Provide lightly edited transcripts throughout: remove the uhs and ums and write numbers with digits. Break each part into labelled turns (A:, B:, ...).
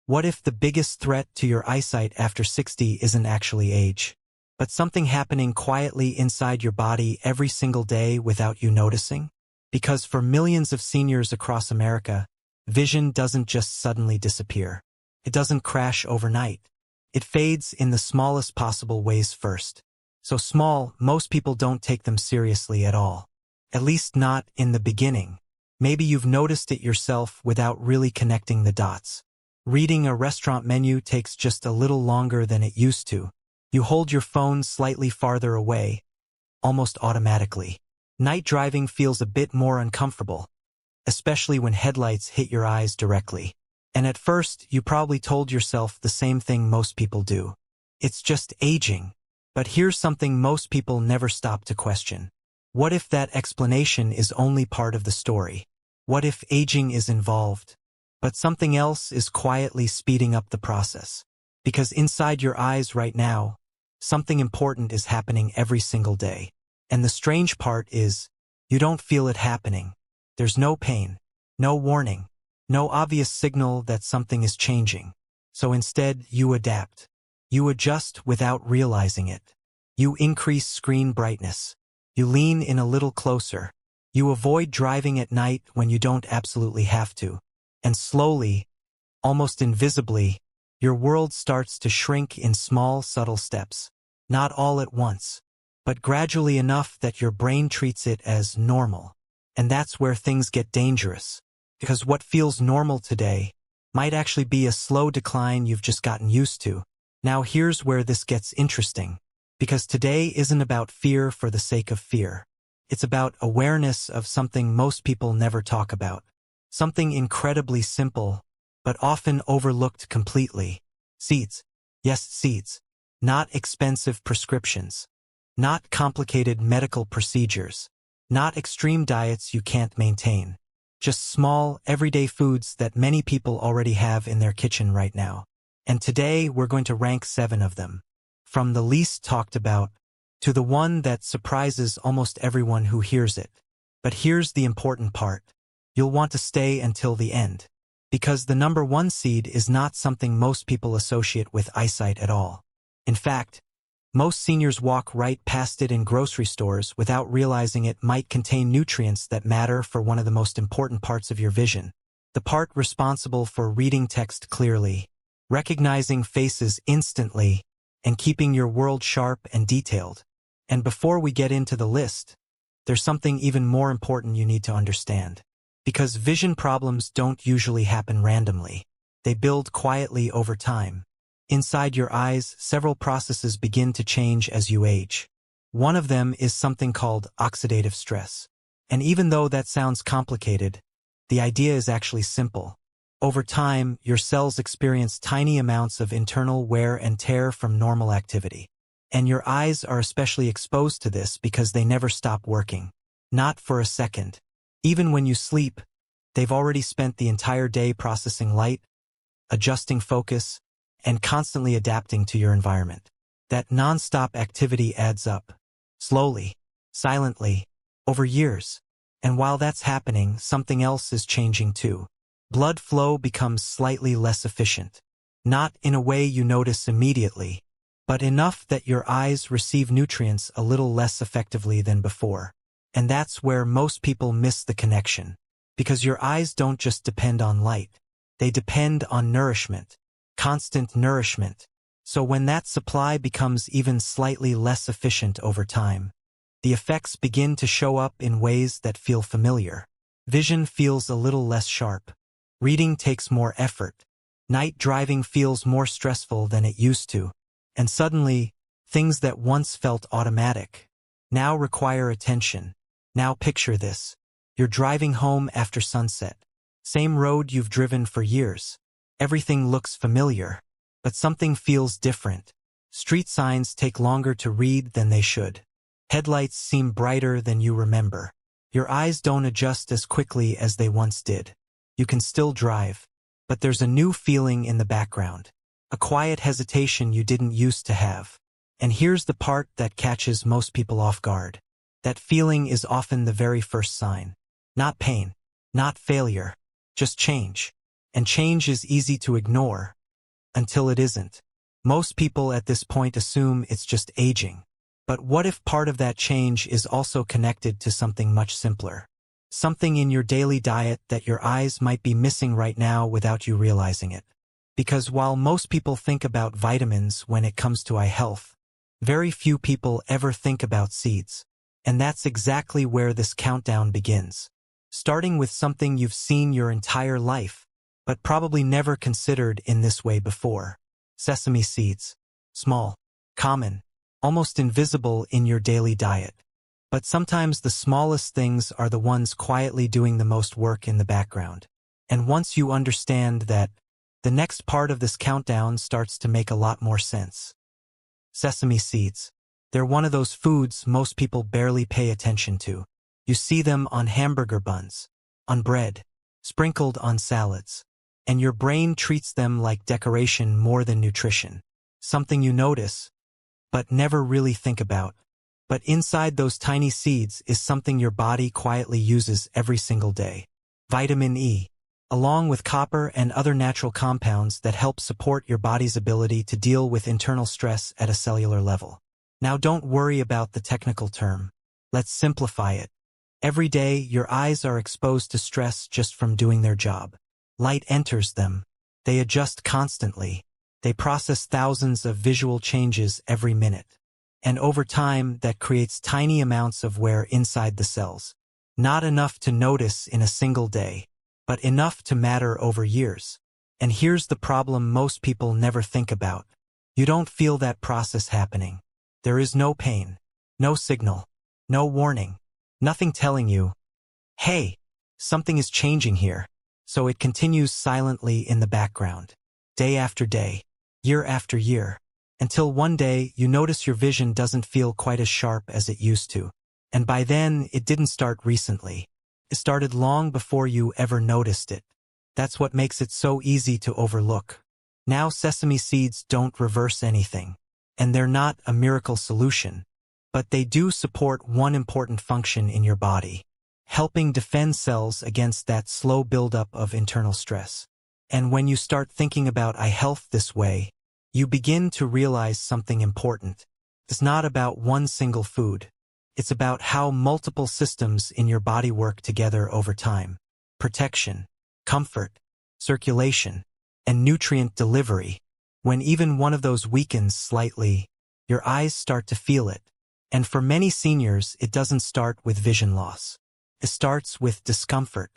A: What if the biggest threat to your eyesight after 60 isn't actually age, but something happening quietly inside your body every single day without you noticing? Because for millions of seniors across America, vision doesn't just suddenly disappear. It doesn't crash overnight. It fades in the smallest possible ways first. So small, most people don't take them seriously at all. At least not in the beginning. Maybe you've noticed it yourself without really connecting the dots. Reading a restaurant menu takes just a little longer than it used to. You hold your phone slightly farther away, almost automatically. Night driving feels a bit more uncomfortable, especially when headlights hit your eyes directly. And at first, you probably told yourself the same thing most people do. It's just aging. But here's something most people never stop to question. What if that explanation is only part of the story? What if aging is involved, but something else is quietly speeding up the process? Because inside your eyes right now, something important is happening every single day. And the strange part is, you don't feel it happening. There's no pain, no warning, no obvious signal that something is changing. So instead, you adapt. You adjust without realizing it. You increase screen brightness. You lean in a little closer. You avoid driving at night when you don't absolutely have to. And slowly, almost invisibly, your world starts to shrink in small, subtle steps. Not all at once, but gradually enough that your brain treats it as normal. And that's where things get dangerous. Because what feels normal today might actually be a slow decline you've just gotten used to. Now here's where this gets interesting. Because today isn't about fear for the sake of fear. It's about awareness of something most people never talk about. Something incredibly simple, but often overlooked completely. Seeds. Yes, seeds. Not expensive prescriptions. Not complicated medical procedures. Not extreme diets you can't maintain. Just small, everyday foods that many people already have in their kitchen right now. And today we're going to rank 7 of them. From the least talked about, to the one that surprises almost everyone who hears it. But here's the important part. You'll want to stay until the end. Because the number 1 seed is not something most people associate with eyesight at all. In fact, most seniors walk right past it in grocery stores without realizing it might contain nutrients that matter for one of the most important parts of your vision. The part responsible for reading text clearly, recognizing faces instantly, and keeping your world sharp and detailed. And before we get into the list, there's something even more important you need to understand. Because vision problems don't usually happen randomly. They build quietly over time. Inside your eyes, several processes begin to change as you age. One of them is something called oxidative stress. And even though that sounds complicated, the idea is actually simple. Over time, your cells experience tiny amounts of internal wear and tear from normal activity. And your eyes are especially exposed to this because they never stop working. Not for a second. Even when you sleep, they've already spent the entire day processing light, adjusting focus, and constantly adapting to your environment. That non-stop activity adds up. Slowly, silently, over years. And while that's happening, something else is changing too. Blood flow becomes slightly less efficient. Not in a way you notice immediately, but enough that your eyes receive nutrients a little less effectively than before. And that's where most people miss the connection. Because your eyes don't just depend on light. They depend on nourishment. Constant nourishment. So when that supply becomes even slightly less efficient over time, the effects begin to show up in ways that feel familiar. Vision feels a little less sharp. Reading takes more effort. Night driving feels more stressful than it used to. And suddenly, things that once felt automatic now require attention. Now picture this. You're driving home after sunset. Same road you've driven for years. Everything looks familiar, but something feels different. Street signs take longer to read than they should. Headlights seem brighter than you remember. Your eyes don't adjust as quickly as they once did. You can still drive, but there's a new feeling in the background. A quiet hesitation you didn't used to have. And here's the part that catches most people off guard. That feeling is often the very first sign. Not pain, not failure, just change. And change is easy to ignore, until it isn't. Most people at this point assume it's just aging. But what if part of that change is also connected to something much simpler? Something in your daily diet that your eyes might be missing right now without you realizing it. Because while most people think about vitamins when it comes to eye health, very few people ever think about seeds. And that's exactly where this countdown begins. Starting with something you've seen your entire life, but probably never considered in this way before. Sesame seeds. Small, common, almost invisible in your daily diet. But sometimes the smallest things are the ones quietly doing the most work in the background. And once you understand that, the next part of this countdown starts to make a lot more sense. Sesame seeds. They're one of those foods most people barely pay attention to. You see them on hamburger buns, on bread, sprinkled on salads. And your brain treats them like decoration more than nutrition. Something you notice, but never really think about. But inside those tiny seeds is something your body quietly uses every single day. Vitamin E, along with copper and other natural compounds that help support your body's ability to deal with internal stress at a cellular level. Now don't worry about the technical term. Let's simplify it. Every day, your eyes are exposed to stress just from doing their job. Light enters them. They adjust constantly. They process thousands of visual changes every minute. And over time, that creates tiny amounts of wear inside the cells. Not enough to notice in a single day, but enough to matter over years. And here's the problem most people never think about. You don't feel that process happening. There is no pain, no signal, no warning, nothing telling you, hey, something is changing here. So it continues silently in the background, day after day, year after year, until one day you notice your vision doesn't feel quite as sharp as it used to. And by then, it didn't start recently. It started long before you ever noticed it. That's what makes it so easy to overlook. Now sesame seeds don't reverse anything, and they're not a miracle solution, but they do support one important function in your body, helping defend cells against that slow buildup of internal stress. And when you start thinking about eye health this way, you begin to realize something important. It's not about one single food. It's about how multiple systems in your body work together over time. Protection, comfort, circulation, and nutrient delivery. When even one of those weakens slightly, your eyes start to feel it. And for many seniors, it doesn't start with vision loss. It starts with discomfort,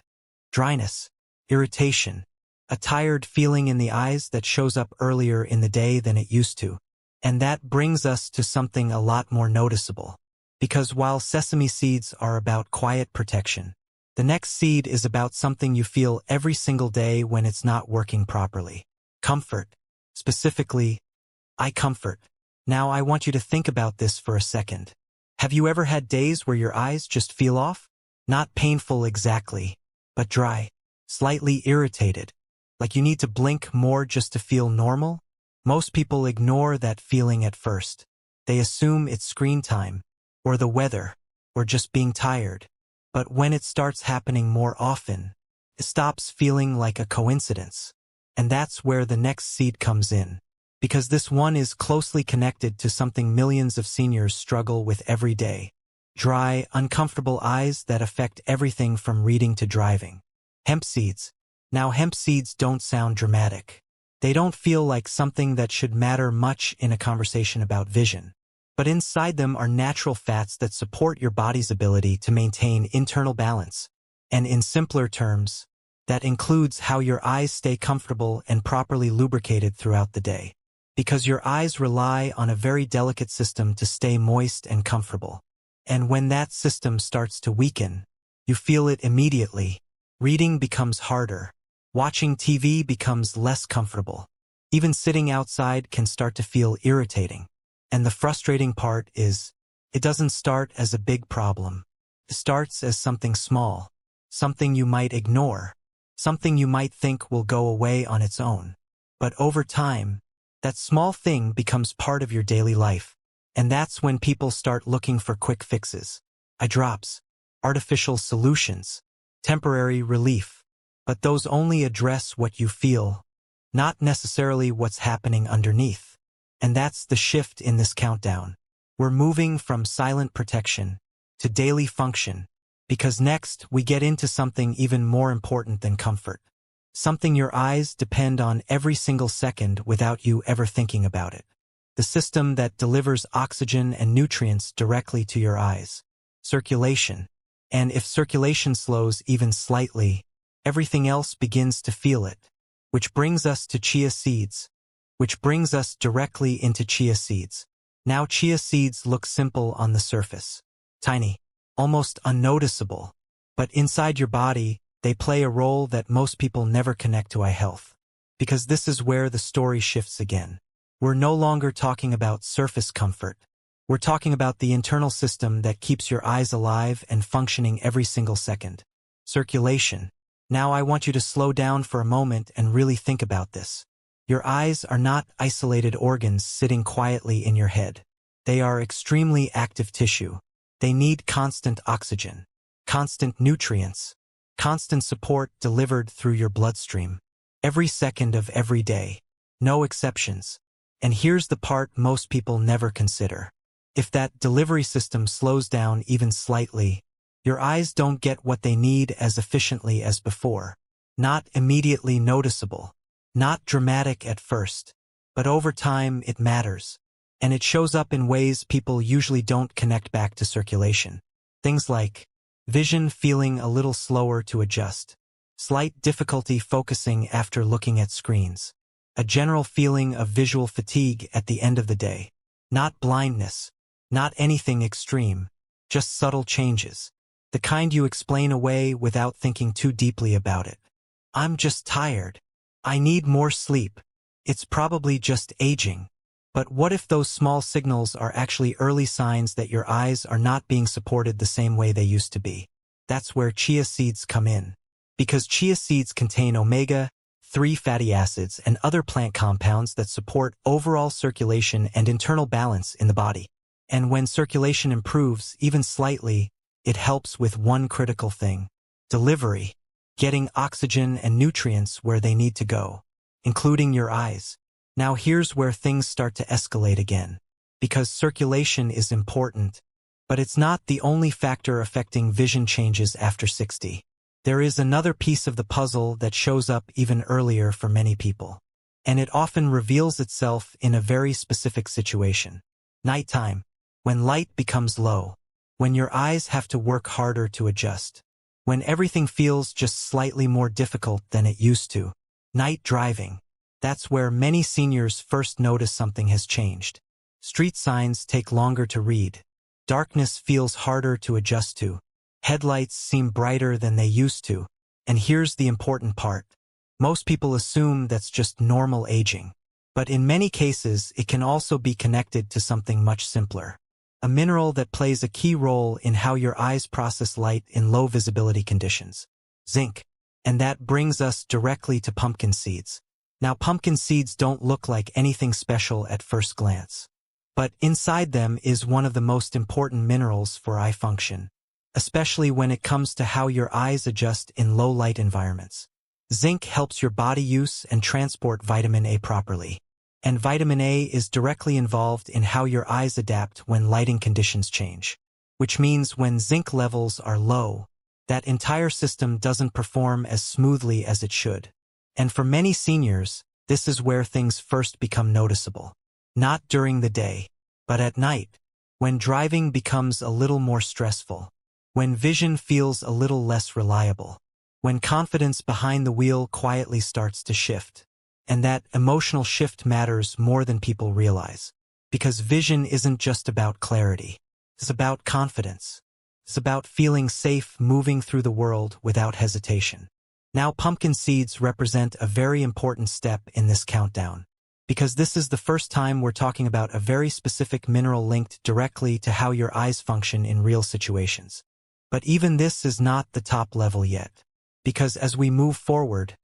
A: dryness, irritation, a tired feeling in the eyes that shows up earlier in the day than it used to. And that brings us to something a lot more noticeable. Because while sesame seeds are about quiet protection, the next seed is about something you feel every single day when it's not working properly. Comfort. Specifically, eye comfort. Now I want you to think about this for a second. Have you ever had days where your eyes just feel off? Not painful exactly, but dry, slightly irritated, like you need to blink more just to feel normal? Most people ignore that feeling at first. They assume it's screen time, or the weather, or just being tired. But when it starts happening more often, it stops feeling like a coincidence. And that's where the next seed comes in. Because this one is closely connected to something millions of seniors struggle with every day. Dry, uncomfortable eyes that affect everything from reading to driving. Hemp seeds. Now hemp seeds don't sound dramatic. They don't feel like something that should matter much in a conversation about vision. But inside them are natural fats that support your body's ability to maintain internal balance. And in simpler terms, that includes how your eyes stay comfortable and properly lubricated throughout the day. Because your eyes rely on a very delicate system to stay moist and comfortable. And when that system starts to weaken, you feel it immediately. Reading becomes harder. Watching TV becomes less comfortable. Even sitting outside can start to feel irritating. And the frustrating part is, it doesn't start as a big problem. It starts as something small, something you might ignore, something you might think will go away on its own. But over time, that small thing becomes part of your daily life. And that's when people start looking for quick fixes. Eye drops, artificial solutions, temporary relief. But those only address what you feel, not necessarily what's happening underneath. And that's the shift in this countdown. We're moving from silent protection to daily function, because next we get into something even more important than comfort. Something your eyes depend on every single second without you ever thinking about it. The system that delivers oxygen and nutrients directly to your eyes. Circulation. And if circulation slows even slightly, everything else begins to feel it. Which brings us to chia seeds. Which brings us directly into chia seeds. Now chia seeds look simple on the surface. Tiny. Almost unnoticeable. But inside your body, they play a role that most people never connect to eye health. Because this is where the story shifts again. We're no longer talking about surface comfort. We're talking about the internal system that keeps your eyes alive and functioning every single second. Circulation. Now I want you to slow down for a moment and really think about this. Your eyes are not isolated organs sitting quietly in your head. They are extremely active tissue. They need constant oxygen, constant nutrients, constant support delivered through your bloodstream. Every second of every day. No exceptions. And here's the part most people never consider. If that delivery system slows down even slightly, your eyes don't get what they need as efficiently as before. Not immediately noticeable. Not dramatic at first. But over time it matters. And it shows up in ways people usually don't connect back to circulation. Things like vision feeling a little slower to adjust. Slight difficulty focusing after looking at screens. A general feeling of visual fatigue at the end of the day. Not blindness. Not anything extreme. Just subtle changes. The kind you explain away without thinking too deeply about it. I'm just tired. I need more sleep. It's probably just aging. But what if those small signals are actually early signs that your eyes are not being supported the same way they used to be? That's where chia seeds come in. Because chia seeds contain omega-3 fatty acids and other plant compounds that support overall circulation and internal balance in the body. And when circulation improves, even slightly, it helps with one critical thing. Delivery. Getting oxygen and nutrients where they need to go. Including your eyes. Now here's where things start to escalate again. Because circulation is important, but it's not the only factor affecting vision changes after 60. There is another piece of the puzzle that shows up even earlier for many people. And it often reveals itself in a very specific situation. Nighttime. When light becomes low. When your eyes have to work harder to adjust. When everything feels just slightly more difficult than it used to. Night driving. That's where many seniors first notice something has changed. Street signs take longer to read. Darkness feels harder to adjust to. Headlights seem brighter than they used to. And here's the important part. Most people assume that's just normal aging. But in many cases, it can also be connected to something much simpler. A mineral that plays a key role in how your eyes process light in low visibility conditions. Zinc. And that brings us directly to pumpkin seeds. Now pumpkin seeds don't look like anything special at first glance. But inside them is one of the most important minerals for eye function. Especially when it comes to how your eyes adjust in low light environments. Zinc helps your body use and transport vitamin A properly. And vitamin A is directly involved in how your eyes adapt when lighting conditions change. Which means when zinc levels are low, that entire system doesn't perform as smoothly as it should. And for many seniors, this is where things first become noticeable. Not during the day, but at night, when driving becomes a little more stressful, when vision feels a little less reliable, when confidence behind the wheel quietly starts to shift. And that emotional shift matters more than people realize. Because vision isn't just about clarity. It's about confidence. It's about feeling safe moving through the world without hesitation. Now pumpkin seeds represent a very important step in this countdown. Because this is the first time we're talking about a very specific mineral linked directly to how your eyes function in real situations. But even this is not the top level yet. Because as we move forward,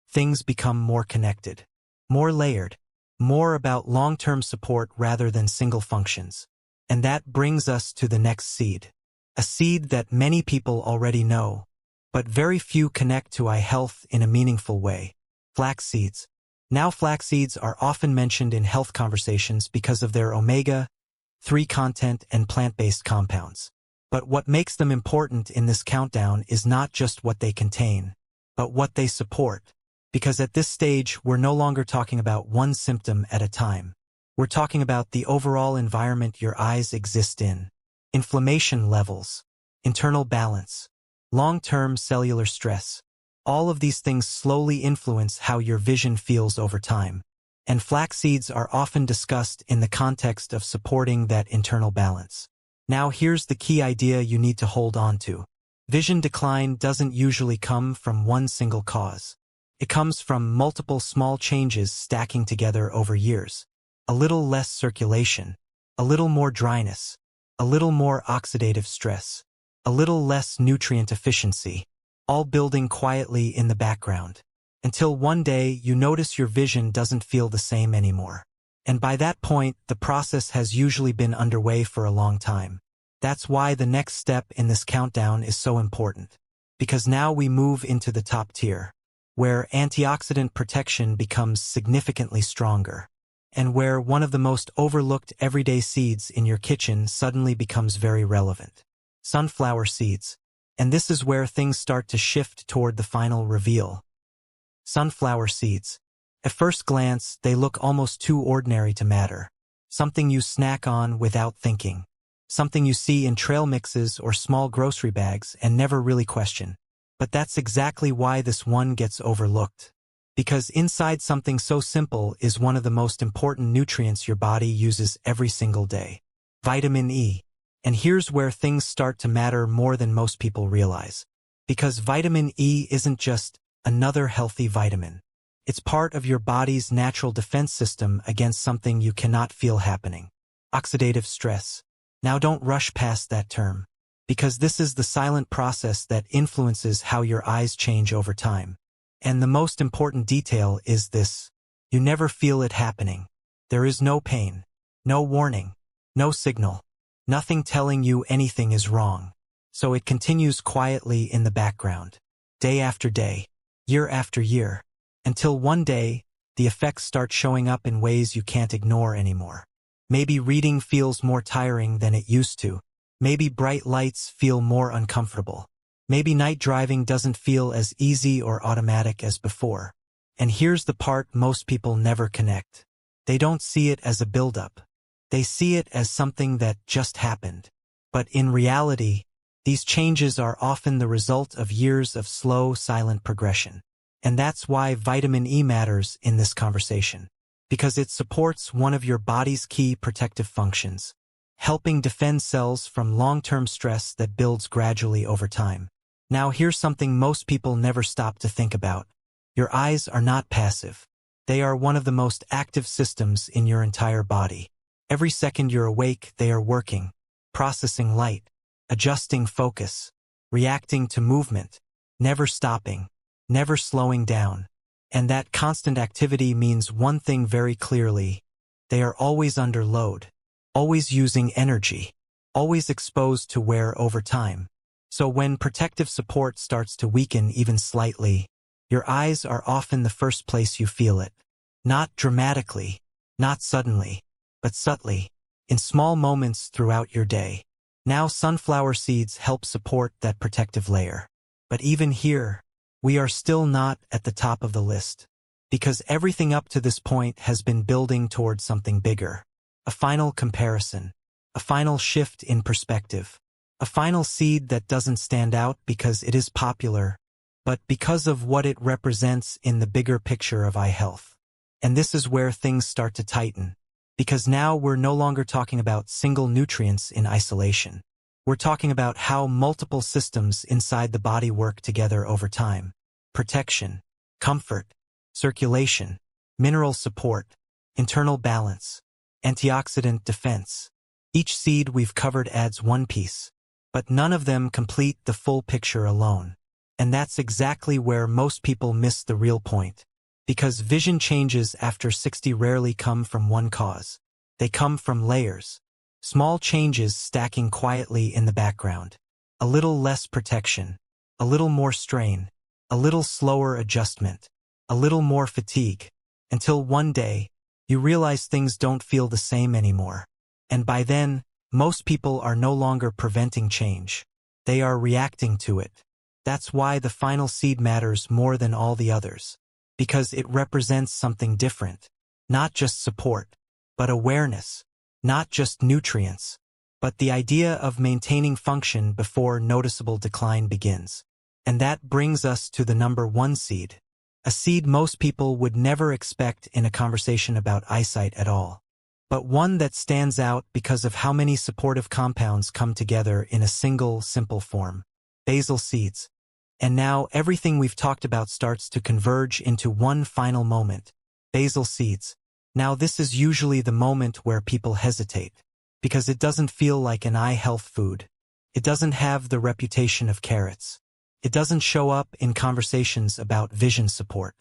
A: things become more connected, more layered, more about long-term support rather than single functions. And that brings us to the next seed. A seed that many people already know, but very few connect to eye health in a meaningful way. Flax seeds. Now flax seeds are often mentioned in health conversations because of their omega-3 content and plant-based compounds. But what makes them important in this countdown is not just what they contain, but what they support. Because at this stage, we're no longer talking about one symptom at a time. We're talking about the overall environment your eyes exist in. Inflammation levels, internal balance, long-term cellular stress. All of these things slowly influence how your vision feels over time. And flax seeds are often discussed in the context of supporting that internal balance. Now here's the key idea you need to hold on to. Vision decline doesn't usually come from one single cause. It comes from multiple small changes stacking together over years. A little less circulation, a little more dryness, a little more oxidative stress, a little less nutrient efficiency, all building quietly in the background, until one day you notice your vision doesn't feel the same anymore. And by that point, the process has usually been underway for a long time. That's why the next step in this countdown is so important. Because now we move into the top tier, where antioxidant protection becomes significantly stronger, and where one of the most overlooked everyday seeds in your kitchen suddenly becomes very relevant. Sunflower seeds. And this is where things start to shift toward the final reveal. Sunflower seeds. At first glance, they look almost too ordinary to matter. Something you snack on without thinking. Something you see in trail mixes or small grocery bags and never really question. But that's exactly why this one gets overlooked. Because inside something so simple is one of the most important nutrients your body uses every single day. Vitamin E. And here's where things start to matter more than most people realize. Because vitamin E isn't just another healthy vitamin. It's part of your body's natural defense system against something you cannot feel happening. Oxidative stress. Now don't rush past that term. Because this is the silent process that influences how your eyes change over time. And the most important detail is this. You never feel it happening. There is no pain, no warning, no signal, nothing telling you anything is wrong. So it continues quietly in the background, day after day, year after year, until one day, the effects start showing up in ways you can't ignore anymore. Maybe reading feels more tiring than it used to. Maybe bright lights feel more uncomfortable. Maybe night driving doesn't feel as easy or automatic as before. And here's the part most people never connect. They don't see it as a buildup. They see it as something that just happened. But in reality, these changes are often the result of years of slow, silent progression. And that's why vitamin E matters in this conversation. Because it supports one of your body's key protective functions, helping defend cells from long-term stress that builds gradually over time. Now here's something most people never stop to think about. Your eyes are not passive. They are one of the most active systems in your entire body. Every second you're awake, they are working, processing light, adjusting focus, reacting to movement, never stopping, never slowing down. And that constant activity means one thing very clearly. They are always under load, always using energy, always exposed to wear over time. So when protective support starts to weaken even slightly, your eyes are often the first place you feel it. Not dramatically, not suddenly, but subtly, in small moments throughout your day. Now sunflower seeds help support that protective layer. But even here, we are still not at the top of the list. Because everything up to this point has been building towards something bigger. A final comparison. A final shift in perspective. A final seed that doesn't stand out because it is popular, but because of what it represents in the bigger picture of eye health. And this is where things start to tighten. Because now we're no longer talking about single nutrients in isolation. We're talking about how multiple systems inside the body work together over time. Protection, comfort, circulation, mineral support, internal balance, antioxidant defense. Each seed we've covered adds one piece. But none of them complete the full picture alone. And that's exactly where most people miss the real point. Because vision changes after 60 rarely come from one cause. They come from layers. Small changes stacking quietly in the background. A little less protection. A little more strain. A little slower adjustment. A little more fatigue. until one day, you realize things don't feel the same anymore. And by then, most people are no longer preventing change. They are reacting to it. That's why the final seed matters more than all the others. Because it represents something different. Not just support, but awareness. Not just nutrients, but the idea of maintaining function before noticeable decline begins. And that brings us to the number 1 seed. A seed most people would never expect in a conversation about eyesight at all. But one that stands out because of how many supportive compounds come together in a single, simple form. Basil seeds. And now everything we've talked about starts to converge into one final moment. Basil seeds. Now this is usually the moment where people hesitate. Because it doesn't feel like an eye health food. It doesn't have the reputation of carrots. It doesn't show up in conversations about vision support.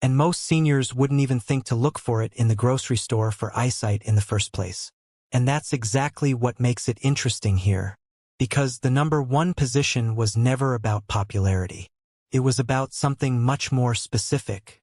A: And most seniors wouldn't even think to look for it in the grocery store for eyesight in the first place. And that's exactly what makes it interesting here. Because the number 1 position was never about popularity. It was about something much more specific.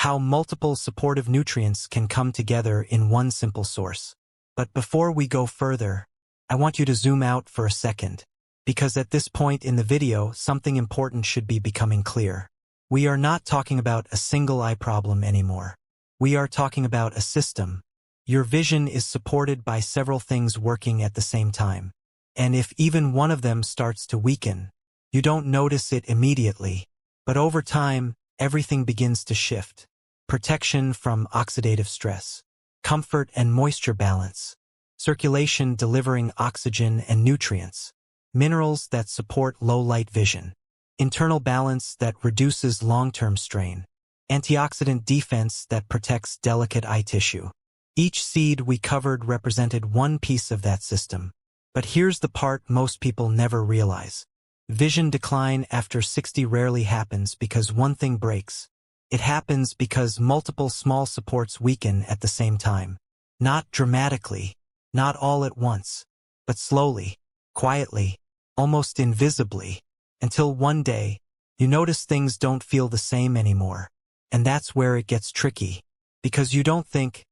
A: How multiple supportive nutrients can come together in one simple source. But before we go further, I want you to zoom out for a second. Because at this point in the video, something important should be becoming clear. We are not talking about a single eye problem anymore. We are talking about a system. Your vision is supported by several things working at the same time. And if even one of them starts to weaken, you don't notice it immediately. But over time, everything begins to shift. Protection from oxidative stress. Comfort and moisture balance. Circulation delivering oxygen and nutrients. Minerals that support low-light vision. Internal balance that reduces long-term strain. Antioxidant defense that protects delicate eye tissue. Each seed we covered represented one piece of that system. But here's the part most people never realize. Vision decline after 60 rarely happens because one thing breaks. It happens because multiple small supports weaken at the same time. Not dramatically, not all at once, but slowly. Quietly, almost invisibly, until one day, you notice things don't feel the same anymore. And that's where it gets tricky. Because you don't think,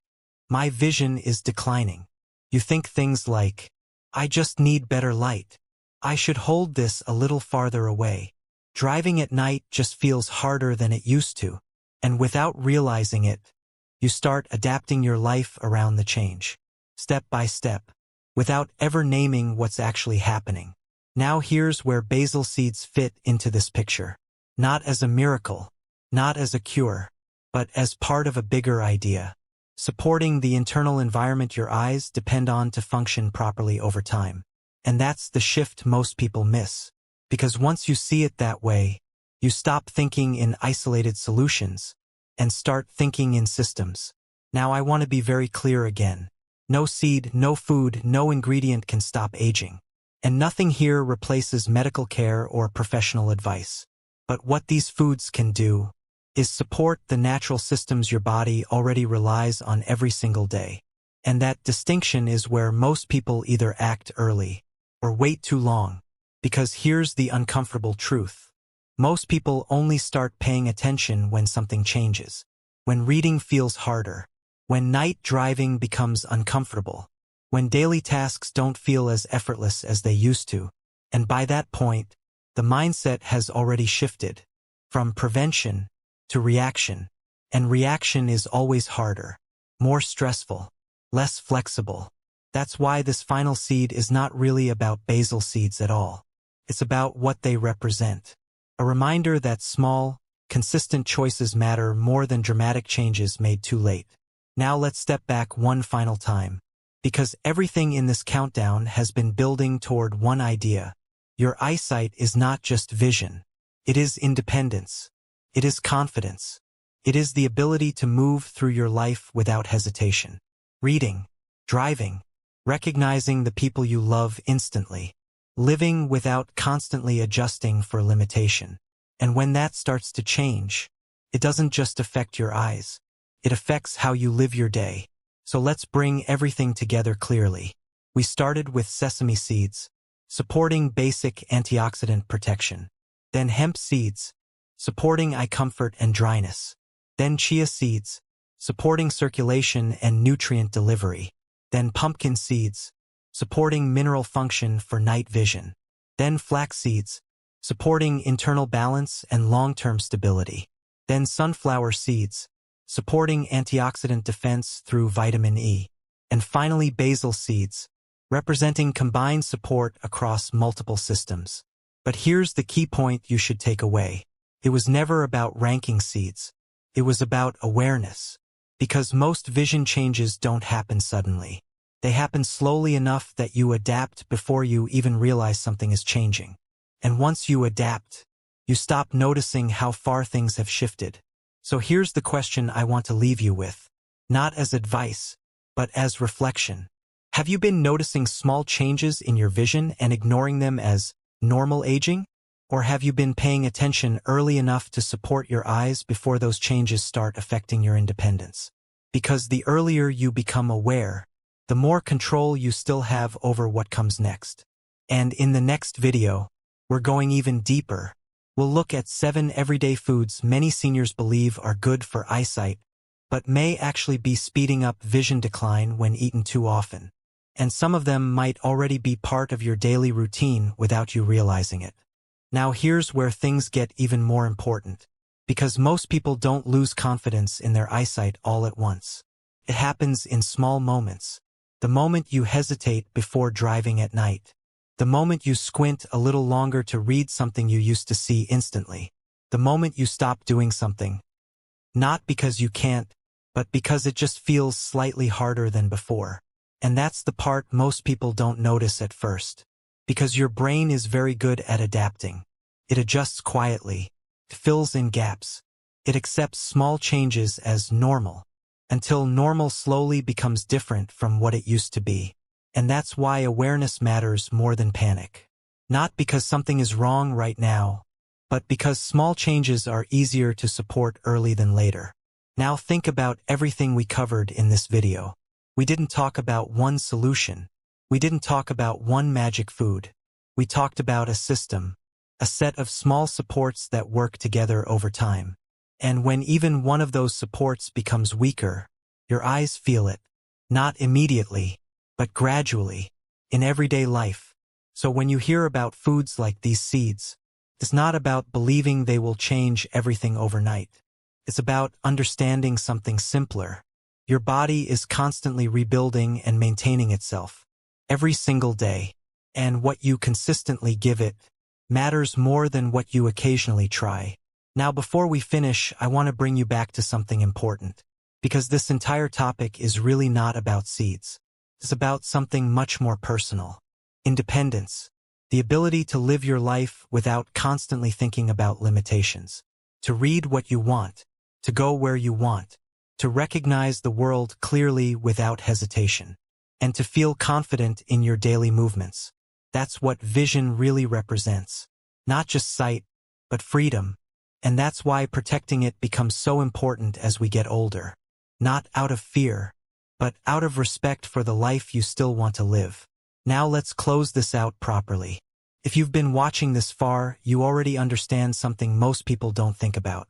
A: my vision is declining. You think things like, I just need better light. I should hold this a little farther away. Driving at night just feels harder than it used to. And without realizing it, you start adapting your life around the change. Step by step. Without ever naming what's actually happening. Now here's where basil seeds fit into this picture. Not as a miracle, not as a cure, but as part of a bigger idea. Supporting the internal environment your eyes depend on to function properly over time. And that's the shift most people miss. Because once you see it that way, you stop thinking in isolated solutions and start thinking in systems. Now I want to be very clear again. No seed, no food, no ingredient can stop aging. And nothing here replaces medical care or professional advice. But what these foods can do is support the natural systems your body already relies on every single day. And that distinction is where most people either act early or wait too long. Because here's the uncomfortable truth. Most people only start paying attention when something changes. When reading feels harder. When night driving becomes uncomfortable. When daily tasks don't feel as effortless as they used to. And by that point, the mindset has already shifted. From prevention to reaction. And reaction is always harder. More stressful. Less flexible. That's why this final seed is not really about basil seeds at all. It's about what they represent. A reminder that small, consistent choices matter more than dramatic changes made too late. Now let's step back one final time. Because everything in this countdown has been building toward one idea. Your eyesight is not just vision. It is independence. It is confidence. It is the ability to move through your life without hesitation. Reading, driving, recognizing the people you love instantly. Living without constantly adjusting for limitation. And when that starts to change, it doesn't just affect your eyes. It affects how you live your day. So let's bring everything together clearly. We started with sesame seeds, supporting basic antioxidant protection. Then hemp seeds, supporting eye comfort and dryness. Then chia seeds, supporting circulation and nutrient delivery. Then pumpkin seeds, supporting mineral function for night vision. Then flax seeds, supporting internal balance and long-term stability. Then sunflower seeds, supporting antioxidant defense through vitamin E. And finally basil seeds, representing combined support across multiple systems. But here's the key point you should take away. It was never about ranking seeds. It was about awareness. Because most vision changes don't happen suddenly. They happen slowly enough that you adapt before you even realize something is changing. And once you adapt, you stop noticing how far things have shifted. So here's the question I want to leave you with. Not as advice, but as reflection. Have you been noticing small changes in your vision and ignoring them as normal aging? Or have you been paying attention early enough to support your eyes before those changes start affecting your independence? Because the earlier you become aware, the more control you still have over what comes next. And in the next video, we're going even deeper. We'll look at 7 everyday foods many seniors believe are good for eyesight, but may actually be speeding up vision decline when eaten too often. And some of them might already be part of your daily routine without you realizing it. Now here's where things get even more important. Because most people don't lose confidence in their eyesight all at once. It happens in small moments. The moment you hesitate before driving at night. The moment you squint a little longer to read something you used to see instantly. The moment you stop doing something. Not because you can't, but because it just feels slightly harder than before. And that's the part most people don't notice at first. Because your brain is very good at adapting. It adjusts quietly. It fills in gaps. It accepts small changes as normal. Until normal slowly becomes different from what it used to be. And that's why awareness matters more than panic. Not because something is wrong right now, but because small changes are easier to support early than later. Now think about everything we covered in this video. We didn't talk about one solution. We didn't talk about one magic food. We talked about a system, a set of small supports that work together over time. And when even one of those supports becomes weaker, your eyes feel it. Not immediately, but gradually, in everyday life. So when you hear about foods like these seeds, it's not about believing they will change everything overnight. It's about understanding something simpler. Your body is constantly rebuilding and maintaining itself, every single day. And what you consistently give it matters more than what you occasionally try. Now before we finish, I want to bring you back to something important. Because this entire topic is really not about seeds. It's about something much more personal. Independence. The ability to live your life without constantly thinking about limitations. To read what you want. To go where you want. To recognize the world clearly without hesitation. And to feel confident in your daily movements. That's what vision really represents. Not just sight, but freedom. And that's why protecting it becomes so important as we get older. Not out of fear, but out of respect for the life you still want to live. Now let's close this out properly. If you've been watching this far, you already understand something most people don't think about.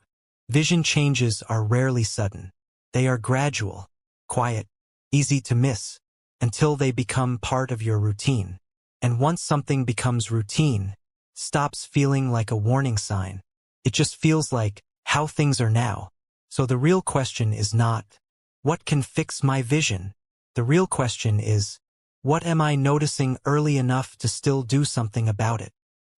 A: Vision changes are rarely sudden. They are gradual, quiet, easy to miss, until they become part of your routine. And once something becomes routine, stops feeling like a warning sign. It just feels like how things are now. So the real question is not, what can fix my vision? The real question is, what am I noticing early enough to still do something about it?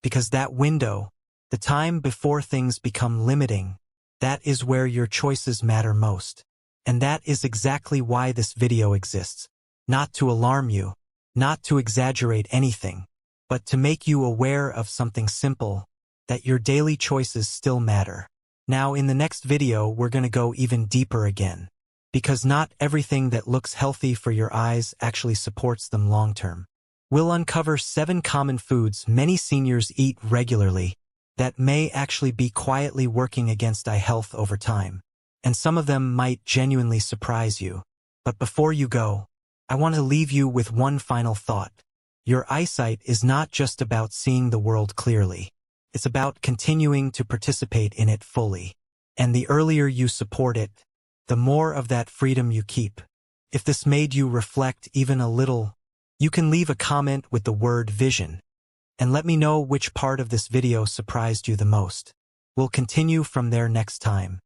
A: Because that window, the time before things become limiting, that is where your choices matter most. And that is exactly why this video exists. Not to alarm you, not to exaggerate anything, but to make you aware of something simple, that your daily choices still matter. Now in the next video we're going to go even deeper again. Because not everything that looks healthy for your eyes actually supports them long term. We'll uncover 7 common foods many seniors eat regularly that may actually be quietly working against eye health over time. And some of them might genuinely surprise you. But before you go, I want to leave you with one final thought. Your eyesight is not just about seeing the world clearly. It's about continuing to participate in it fully. And the earlier you support it, the more of that freedom you keep. If this made you reflect even a little, you can leave a comment with the word vision, and let me know which part of this video surprised you the most. We'll continue from there next time.